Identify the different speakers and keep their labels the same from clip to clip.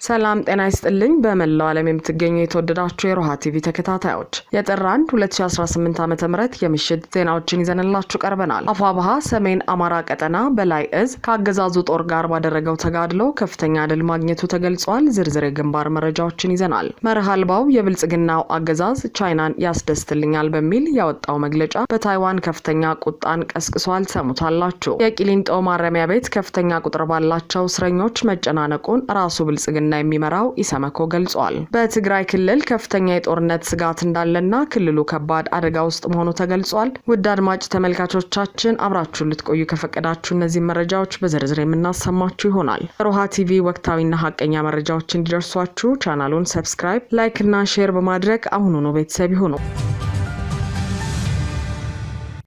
Speaker 1: ሰላም ጤና ይስጥልኝ በመላው ዓለም የምትገኙ የተወደዳችሁ የሮሃ ቲቪ ተከታታዮች የጥር 1 2018 ዓ.ም የምሽት ዜናዎችን ይዘንላችሁ ቀርበናል። አፋብኃ ሰሜን አማራ ቀጠና በላይ እዝ ከአገዛዙ ጦር ጋር ባደረገው ተጋድሎ ከፍተኛ ድል ማግኘቱ ተገልጿል። ዝርዝር የግንባር መረጃዎችን ይዘናል። መርህ አልባው የብልጽግናው አገዛዝ ቻይናን ያስደስትልኛል በሚል ያወጣው መግለጫ በታይዋን ከፍተኛ ቁጣን ቀስቅሷል። ሰሙታላችሁ። የቂሊንጦ ማረሚያ ቤት ከፍተኛ ቁጥር ባላቸው እስረኞች መጨናነቁን ራሱ ብልጽግና የሚመራው ኢሰመኮ ገልጿል። በትግራይ ክልል ከፍተኛ የጦርነት ስጋት እንዳለና ክልሉ ከባድ አደጋ ውስጥ መሆኑ ተገልጿል። ውድ አድማጭ ተመልካቾቻችን አብራችሁን ልትቆዩ ከፈቀዳችሁ እነዚህ መረጃዎች በዝርዝር የምናሰማችሁ ይሆናል። ሮሃ ቲቪ ወቅታዊና ሀቀኛ መረጃዎች እንዲደርሷችሁ ቻናሉን ሰብስክራይብ፣ ላይክ እና ሼር በማድረግ አሁኑኑ ቤተሰብ ይሁኑ።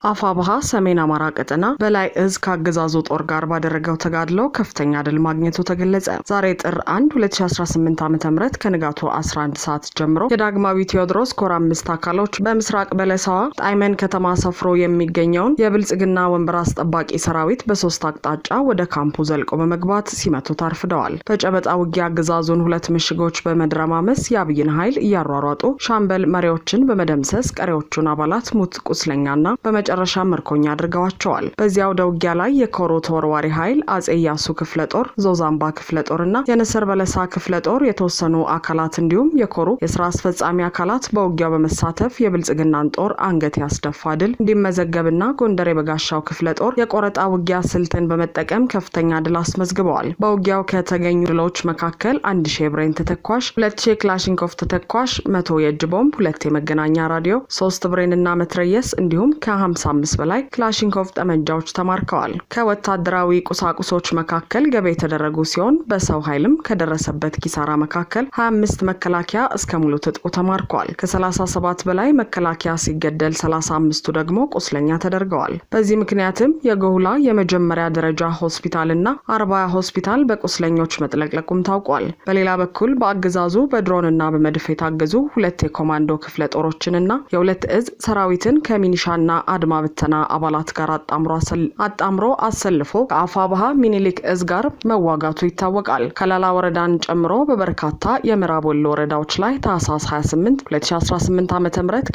Speaker 1: አፋብኃ ሰሜን አማራ ቀጠና በላይ እዝ ከአገዛዙ ጦር ጋር ባደረገው ተጋድሎ ከፍተኛ ድል ማግኘቱ ተገለጸ። ዛሬ ጥር 1 2018 ዓ.ም ከንጋቱ 11 ሰዓት ጀምሮ የዳግማዊ ቴዎድሮስ ኮር 5 አካሎች በምስራቅ በለሳዋ ጣይመን ከተማ ሰፍሮ የሚገኘውን የብልጽግና ወንበር አስጠባቂ ሰራዊት በሶስት አቅጣጫ ወደ ካምፑ ዘልቆ በመግባት ሲመቱ ታርፍደዋል። በጨበጣ ውጊያ አገዛዙን ሁለት ምሽጎች በመድረማመስ የአብይን ኃይል እያሯሯጡ ሻምበል መሪዎችን በመደምሰስ ቀሪዎቹን አባላት ሙት ቁስለኛና መጨረሻ ምርኮኛ አድርገዋቸዋል። በዚያው ደውጊያ ላይ የኮሩ ተወርዋሪ ኃይል አጼ ያሱ ክፍለ ጦር፣ ዞዛምባ ክፍለ ጦርና የንስር በለሳ ክፍለ ጦር የተወሰኑ አካላት እንዲሁም የኮሩ የስራ አስፈጻሚ አካላት በውጊያው በመሳተፍ የብልጽግናን ጦር አንገት ያስደፋ ድል እንዲመዘገብና ጎንደር የበጋሻው ክፍለ ጦር የቆረጣ ውጊያ ስልትን በመጠቀም ከፍተኛ ድል አስመዝግበዋል። በውጊያው ከተገኙ ድሎች መካከል 1000 የብሬን ተተኳሽ፣ 2000 ክላሽንኮቭ ተተኳሽ፣ 100 የእጅ ቦምብ፣ 2 የመገናኛ ራዲዮ፣ 3 ብሬንና መትረየስ እንዲሁም ከ55 በላይ ክላሽንኮቭ ጠመንጃዎች ተማርከዋል። ከወታደራዊ ቁሳቁሶች መካከል ገበ የተደረጉ ሲሆን በሰው ኃይልም ከደረሰበት ኪሳራ መካከል 25 መከላከያ እስከ ሙሉ ትጥቁ ተማርከዋል። ከ37 በላይ መከላከያ ሲገደል 35ቱ ደግሞ ቁስለኛ ተደርገዋል። በዚህ ምክንያትም የጎሁላ የመጀመሪያ ደረጃ ሆስፒታልና አርባያ ሆስፒታል በቁስለኞች መጥለቅለቁም ታውቋል። በሌላ በኩል በአገዛዙ በድሮንና በመድፍ የታገዙ ሁለት የኮማንዶ ክፍለ ጦሮችንና የሁለት እዝ ሰራዊትን ከሚኒሻና አድማ ብተና አባላት ጋር አጣምሮ አሰልፎ ከአፋብኃ ሚኒሊክ እዝ ጋር መዋጋቱ ይታወቃል። ከላላ ወረዳን ጨምሮ በበርካታ የምዕራብ ወሎ ወረዳዎች ላይ ታህሳስ 28 2018 ዓ.ም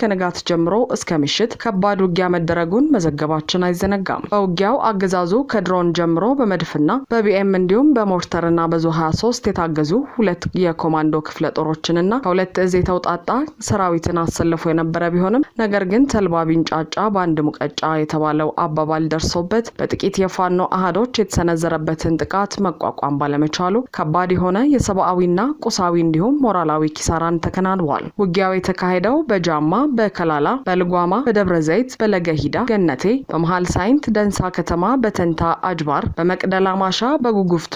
Speaker 1: ከንጋት ጀምሮ እስከ ምሽት ከባድ ውጊያ መደረጉን መዘገባችን አይዘነጋም። በውጊያው አገዛዙ ከድሮን ጀምሮ በመድፍና በቢኤም እንዲሁም በሞርተርና በዙ 23 የታገዙ ሁለት የኮማንዶ ክፍለ ጦሮችንና ከሁለት እዝ የተውጣጣ ሰራዊትን አሰልፎ የነበረ ቢሆንም ነገር ግን ተልባ ቢንጫጫ በአንድ ሙቀጫ የተባለው አባባል ደርሶበት በጥቂት የፋኖ አሃዶች የተሰነዘረበትን ጥቃት መቋቋም ባለመቻሉ ከባድ የሆነ የሰብአዊና ቁሳዊ እንዲሁም ሞራላዊ ኪሳራን ተከናንቧል። ውጊያው የተካሄደው በጃማ፣ በከላላ፣ በልጓማ፣ በደብረ ዘይት፣ በለገሂዳ፣ ገነቴ፣ በመሃል ሳይንት፣ ደንሳ ከተማ፣ በተንታ አጅባር፣ በመቅደላ ማሻ፣ በጉጉፍቱ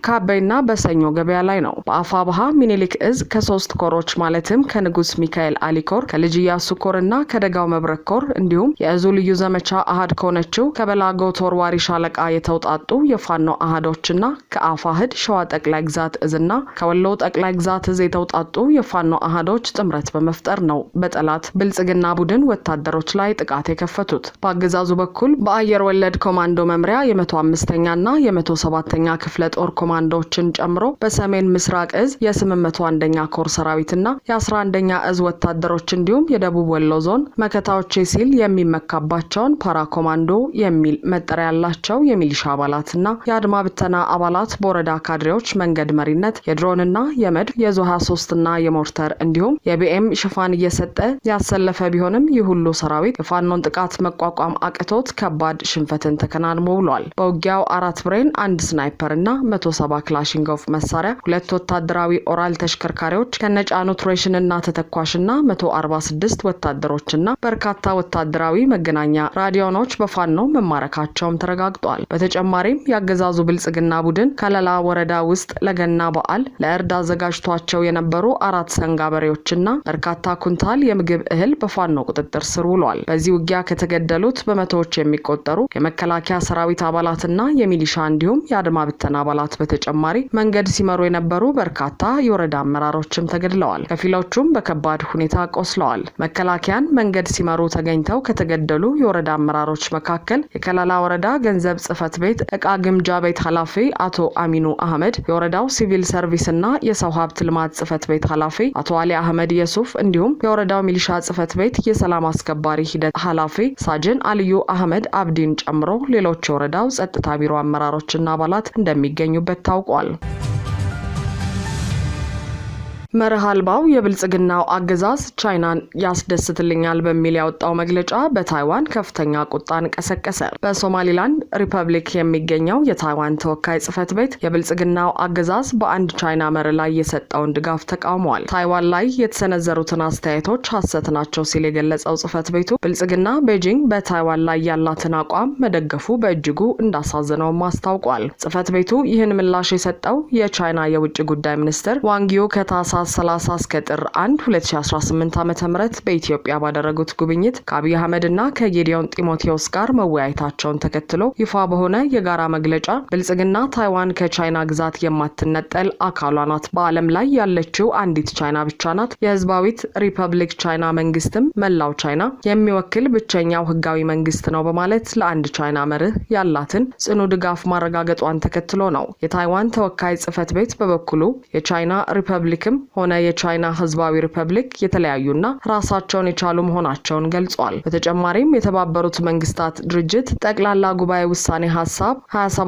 Speaker 1: ካቤና በሰኞ ገበያ ላይ ነው። በአፋብኃ ሚኒሊክ እዝ ከሶስት ኮሮች ማለትም ከንጉስ ሚካኤል አሊኮር፣ ከልጅ ኢያሱ ኮርና ከደጋው መብረቅ ኮር እንዲሁም የእዙ ልዩ ዘመቻ አሃድ ከሆነችው ከበላጎ ተወርዋሪ ሻለቃ የተውጣጡ የፋኖ አሃዶችና ከአፋህድ ሸዋ ጠቅላይ ግዛት እዝና ከወሎ ጠቅላይ ግዛት እዝ የተውጣጡ የፋኖ አሃዶች ጥምረት በመፍጠር ነው በጠላት ብልጽግና ቡድን ወታደሮች ላይ ጥቃት የከፈቱት። በአገዛዙ በኩል በአየር ወለድ ኮማንዶ መምሪያ የ105ኛና የ107ኛ ክፍለ ጦር ኮማንዶዎችን ጨምሮ በሰሜን ምስራቅ እዝ የ801ኛ ኮር ሰራዊትና የ11ኛ እዝ ወታደሮች እንዲሁም የደቡብ ወሎ ዞን መከታዎቼ ሲል የሚመካባቸውን ፓራ ኮማንዶ የሚል መጠሪያ ያላቸው የሚሊሻ አባላትና የአድማ ብተና አባላት በወረዳ ካድሬዎች መንገድ መሪነት የድሮንና የመድፍ የዙ 23ና የሞርተር እንዲሁም የቢኤም ሽፋን እየሰጠ ያሰለፈ ቢሆንም ይህ ሁሉ ሰራዊት የፋኖን ጥቃት መቋቋም አቅቶት ከባድ ሽንፈትን ተከናንሞ ብሏል። በውጊያው 4 ብሬን፣ 1 ስናይፐር እና 170 ክላሽንኮቭ መሳሪያ፣ 2 ወታደራዊ ኦራል ተሽከርካሪዎች ከነጫኑት ሬሽንና ተተኳሽና 146 ወታደሮችና በርካታ ወታደራዊ መገናኛ ራዲዮኖች በፋኖ መማረካቸውም ተረጋግጧል። በተጨማሪም ያገዛዙ ብልጽግና ቡድን ከለላ ወረዳ ውስጥ ለገና በዓል ለእርድ አዘጋጅቷቸው የነበሩ 4 ሰንጋ በሬዎችና በርካታ ኩንታል የምግብ እህል በፋኖ ቁጥጥር ስር ውሏል። በዚህ ውጊያ ከተገደሉት በመቶዎች የሚቆጠሩ የመከላከያ ሰራዊት አባላትና የሚሊሻ እንዲሁም የአድማ ብተና አባላት በተጨማሪ መንገድ ሲመሩ የነበሩ በርካታ የወረዳ አመራሮችም ተገድለዋል። ከፊሎቹም በከባድ ሁኔታ ቆስለዋል። መከላከያን መንገድ ሲመሩ በመስመሩ ተገኝተው ከተገደሉ የወረዳ አመራሮች መካከል የከላላ ወረዳ ገንዘብ ጽህፈት ቤት ዕቃ ግምጃ ቤት ኃላፊ አቶ አሚኑ አህመድ፣ የወረዳው ሲቪል ሰርቪስና የሰው ሀብት ልማት ጽህፈት ቤት ኃላፊ አቶ አሊ አህመድ የሱፍ እንዲሁም የወረዳው ሚሊሻ ጽህፈት ቤት የሰላም አስከባሪ ሂደት ኃላፊ ሳጅን አልዩ አህመድ አብዲን ጨምሮ ሌሎች የወረዳው ጸጥታ ቢሮ አመራሮችና አባላት እንደሚገኙበት ታውቋል። መርህ አልባው የብልጽግናው አገዛዝ ቻይናን ያስደስትልኛል በሚል ያወጣው መግለጫ በታይዋን ከፍተኛ ቁጣን ቀሰቀሰ። በሶማሊላንድ ሪፐብሊክ የሚገኘው የታይዋን ተወካይ ጽህፈት ቤት የብልጽግናው አገዛዝ በአንድ ቻይና መርህ ላይ የሰጠውን ድጋፍ ተቃውሟል። ታይዋን ላይ የተሰነዘሩትን አስተያየቶች ሐሰት ናቸው ሲል የገለጸው ጽህፈት ቤቱ ብልጽግና ቤጂንግ በታይዋን ላይ ያላትን አቋም መደገፉ በእጅጉ እንዳሳዘነውም አስታውቋል። ጽህፈት ቤቱ ይህን ምላሽ የሰጠው የቻይና የውጭ ጉዳይ ሚኒስትር ዋንጊዮ ከታህሳስ 30 እስከ ጥር 1 2018 ዓ.ም በኢትዮጵያ ባደረጉት ጉብኝት ከአብይ አህመድ እና ከጌዲዮን ጢሞቴዎስ ጋር መወያየታቸውን ተከትሎ ይፋ በሆነ የጋራ መግለጫ ብልጽግና ታይዋን ከቻይና ግዛት የማትነጠል አካሏ ናት፣ በዓለም ላይ ያለችው አንዲት ቻይና ብቻ ናት፣ የህዝባዊት ሪፐብሊክ ቻይና መንግስትም መላው ቻይና የሚወክል ብቸኛው ህጋዊ መንግስት ነው በማለት ለአንድ ቻይና መርህ ያላትን ጽኑ ድጋፍ ማረጋገጧን ተከትሎ ነው። የታይዋን ተወካይ ጽህፈት ቤት በበኩሉ የቻይና ሪፐብሊክም ሆነ የቻይና ህዝባዊ ሪፐብሊክ የተለያዩና ራሳቸውን የቻሉ መሆናቸውን ገልጿል። በተጨማሪም የተባበሩት መንግስታት ድርጅት ጠቅላላ ጉባኤ ውሳኔ ሀሳብ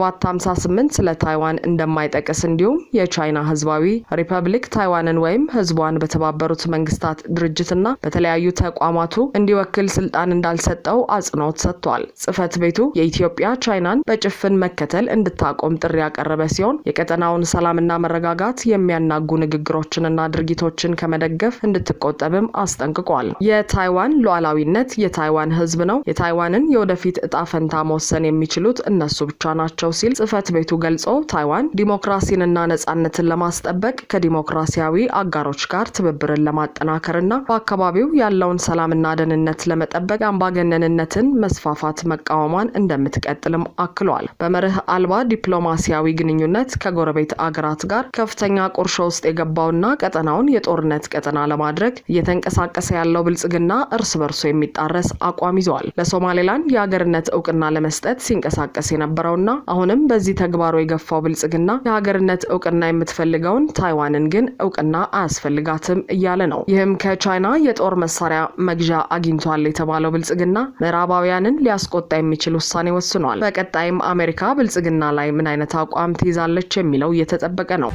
Speaker 1: 2758 ስለ ታይዋን እንደማይጠቅስ እንዲሁም የቻይና ህዝባዊ ሪፐብሊክ ታይዋንን ወይም ህዝቧን በተባበሩት መንግስታት ድርጅትና በተለያዩ ተቋማቱ እንዲወክል ስልጣን እንዳልሰጠው አጽንኦት ሰጥቷል። ጽህፈት ቤቱ የኢትዮጵያ ቻይናን በጭፍን መከተል እንድታቆም ጥሪ ያቀረበ ሲሆን የቀጠናውን ሰላምና መረጋጋት የሚያናጉ ንግግሮችን እና ድርጊቶችን ከመደገፍ እንድትቆጠብም አስጠንቅቋል። የታይዋን ሉዓላዊነት የታይዋን ህዝብ ነው። የታይዋንን የወደፊት እጣ ፈንታ መወሰን የሚችሉት እነሱ ብቻ ናቸው ሲል ጽህፈት ቤቱ ገልጾ ታይዋን ዲሞክራሲንና ነጻነትን ለማስጠበቅ ከዲሞክራሲያዊ አጋሮች ጋር ትብብርን ለማጠናከርና በአካባቢው ያለውን ሰላምና ደህንነት ለመጠበቅ የአምባገነንነትን መስፋፋት መቃወሟን እንደምትቀጥልም አክሏል። በመርህ አልባ ዲፕሎማሲያዊ ግንኙነት ከጎረቤት አገራት ጋር ከፍተኛ ቁርሾ ውስጥ የገባውና ቀጠናውን የጦርነት ቀጠና ለማድረግ እየተንቀሳቀሰ ያለው ብልጽግና እርስ በርሶ የሚጣረስ አቋም ይዟል። ለሶማሌላንድ የሀገርነት እውቅና ለመስጠት ሲንቀሳቀስ የነበረውና አሁንም በዚህ ተግባሩ የገፋው ብልጽግና የሀገርነት እውቅና የምትፈልገውን ታይዋንን ግን እውቅና አያስፈልጋትም እያለ ነው። ይህም ከቻይና የጦር መሳሪያ መግዣ አግኝቷል የተባለው ብልጽግና ምዕራባውያንን ሊያስቆጣ የሚችል ውሳኔ ወስኗል። በቀጣይም አሜሪካ ብልጽግና ላይ ምን አይነት አቋም ትይዛለች የሚለው እየተጠበቀ ነው።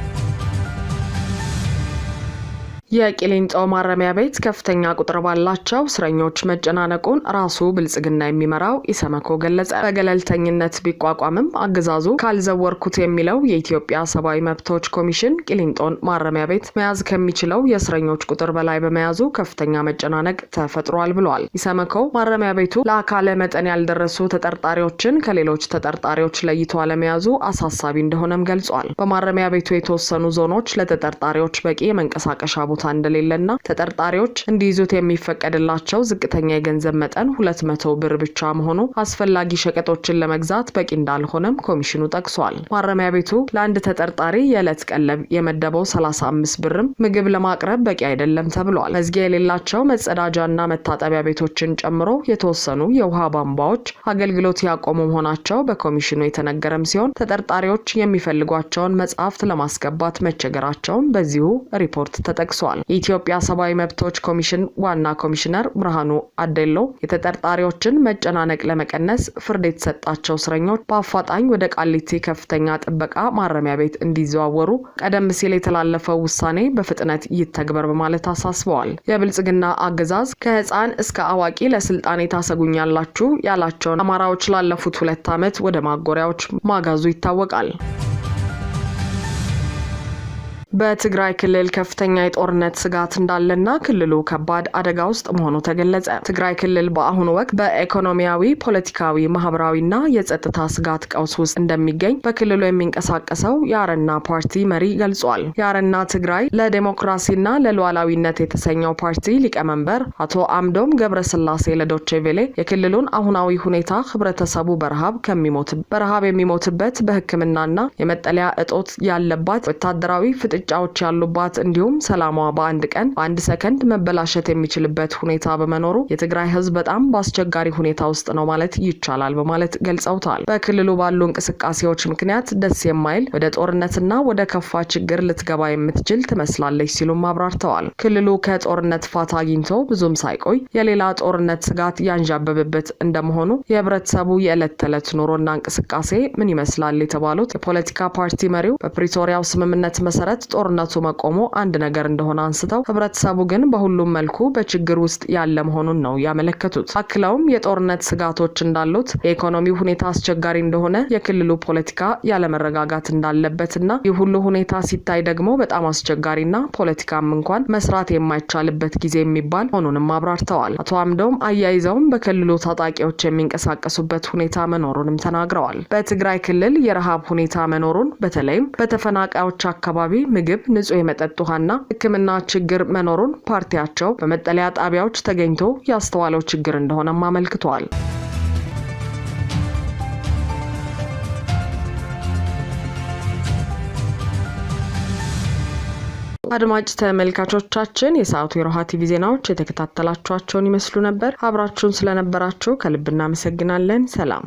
Speaker 1: የቂሊንጦ ማረሚያ ቤት ከፍተኛ ቁጥር ባላቸው እስረኞች መጨናነቁን ራሱ ብልጽግና የሚመራው ኢሰመኮ ገለጸ። በገለልተኝነት ቢቋቋምም አገዛዙ ካልዘወርኩት የሚለው የኢትዮጵያ ሰብአዊ መብቶች ኮሚሽን ቂሊንጦን ማረሚያ ቤት መያዝ ከሚችለው የእስረኞች ቁጥር በላይ በመያዙ ከፍተኛ መጨናነቅ ተፈጥሯል ብሏል። ኢሰመኮ ማረሚያ ቤቱ ለአካለ መጠን ያልደረሱ ተጠርጣሪዎችን ከሌሎች ተጠርጣሪዎች ለይቶ አለመያዙ አሳሳቢ እንደሆነም ገልጿል። በማረሚያ ቤቱ የተወሰኑ ዞኖች ለተጠርጣሪዎች በቂ የመንቀሳቀሻ ቦታ እንደሌለና ተጠርጣሪዎች እንዲይዙት የሚፈቀድላቸው ዝቅተኛ የገንዘብ መጠን 200 ብር ብቻ መሆኑ አስፈላጊ ሸቀጦችን ለመግዛት በቂ እንዳልሆነም ኮሚሽኑ ጠቅሷል። ማረሚያ ቤቱ ለአንድ ተጠርጣሪ የዕለት ቀለብ የመደበው 35 ብርም ምግብ ለማቅረብ በቂ አይደለም ተብሏል። መዝጊያ የሌላቸው መጸዳጃና መታጠቢያ ቤቶችን ጨምሮ የተወሰኑ የውሃ ቧንቧዎች አገልግሎት ያቆሙ መሆናቸው በኮሚሽኑ የተነገረም ሲሆን ተጠርጣሪዎች የሚፈልጓቸውን መጽሐፍት ለማስገባት መቸገራቸውን በዚሁ ሪፖርት ተጠቅሷል። የኢትዮጵያ ሰብአዊ መብቶች ኮሚሽን ዋና ኮሚሽነር ብርሃኑ አዴሎ የተጠርጣሪዎችን መጨናነቅ ለመቀነስ ፍርድ የተሰጣቸው እስረኞች በአፋጣኝ ወደ ቃሊቲ ከፍተኛ ጥበቃ ማረሚያ ቤት እንዲዘዋወሩ ቀደም ሲል የተላለፈው ውሳኔ በፍጥነት ይተግበር በማለት አሳስበዋል። የብልጽግና አገዛዝ ከህፃን እስከ አዋቂ ለስልጣኔ ታሰጉኛላችሁ ያላቸውን አማራዎች ላለፉት 2 ዓመት ወደ ማጎሪያዎች ማጋዙ ይታወቃል። በትግራይ ክልል ከፍተኛ የጦርነት ስጋት እንዳለና ክልሉ ከባድ አደጋ ውስጥ መሆኑ ተገለጸ። ትግራይ ክልል በአሁኑ ወቅት በኢኮኖሚያዊ፣ ፖለቲካዊ፣ ማህበራዊና የጸጥታ ስጋት ቀውስ ውስጥ እንደሚገኝ በክልሉ የሚንቀሳቀሰው የአረና ፓርቲ መሪ ገልጿል። የአረና ትግራይ ለዲሞክራሲና ለሉዓላዊነት የተሰኘው ፓርቲ ሊቀመንበር አቶ አምዶም ገብረስላሴ ለዶቼ ቬሌ የክልሉን አሁናዊ ሁኔታ ህብረተሰቡ በረሃብ የሚሞትበት በሕክምናና የመጠለያ እጦት ያለባት ወታደራዊ ፍጥጫ ፍጥጫዎች ያሉባት እንዲሁም ሰላሟ በአንድ ቀን በአንድ ሰከንድ መበላሸት የሚችልበት ሁኔታ በመኖሩ የትግራይ ህዝብ በጣም በአስቸጋሪ ሁኔታ ውስጥ ነው ማለት ይቻላል በማለት ገልጸውታል። በክልሉ ባሉ እንቅስቃሴዎች ምክንያት ደስ የማይል ወደ ጦርነትና ወደ ከፋ ችግር ልትገባ የምትችል ትመስላለች ሲሉም አብራርተዋል። ክልሉ ከጦርነት ፋታ አግኝቶ ብዙም ሳይቆይ የሌላ ጦርነት ስጋት ያንዣበበበት እንደመሆኑ የህብረተሰቡ የዕለት ተዕለት ኑሮና እንቅስቃሴ ምን ይመስላል የተባሉት የፖለቲካ ፓርቲ መሪው በፕሪቶሪያው ስምምነት መሰረት ጦርነቱ መቆሙ አንድ ነገር እንደሆነ አንስተው ህብረተሰቡ ግን በሁሉም መልኩ በችግር ውስጥ ያለ መሆኑን ነው ያመለከቱት። አክለውም የጦርነት ስጋቶች እንዳሉት፣ የኢኮኖሚው ሁኔታ አስቸጋሪ እንደሆነ፣ የክልሉ ፖለቲካ ያለመረጋጋት እንዳለበትና ይህ ሁሉ ሁኔታ ሲታይ ደግሞ በጣም አስቸጋሪና ፖለቲካም እንኳን መስራት የማይቻልበት ጊዜ የሚባል መሆኑንም አብራርተዋል። አቶ አምዶም አያይዘውም በክልሉ ታጣቂዎች የሚንቀሳቀሱበት ሁኔታ መኖሩንም ተናግረዋል። በትግራይ ክልል የረሃብ ሁኔታ መኖሩን በተለይም በተፈናቃዮች አካባቢ ምግብ፣ ንጹህ የመጠጥ ውሃና ሕክምና ችግር መኖሩን ፓርቲያቸው በመጠለያ ጣቢያዎች ተገኝቶ ያስተዋለው ችግር እንደሆነም አመልክቷል። አድማጭ ተመልካቾቻችን የሰዓቱ የሮሃ ቲቪ ዜናዎች የተከታተላችኋቸውን ይመስሉ ነበር። አብራችሁን ስለነበራችሁ ከልብ እናመሰግናለን። ሰላም።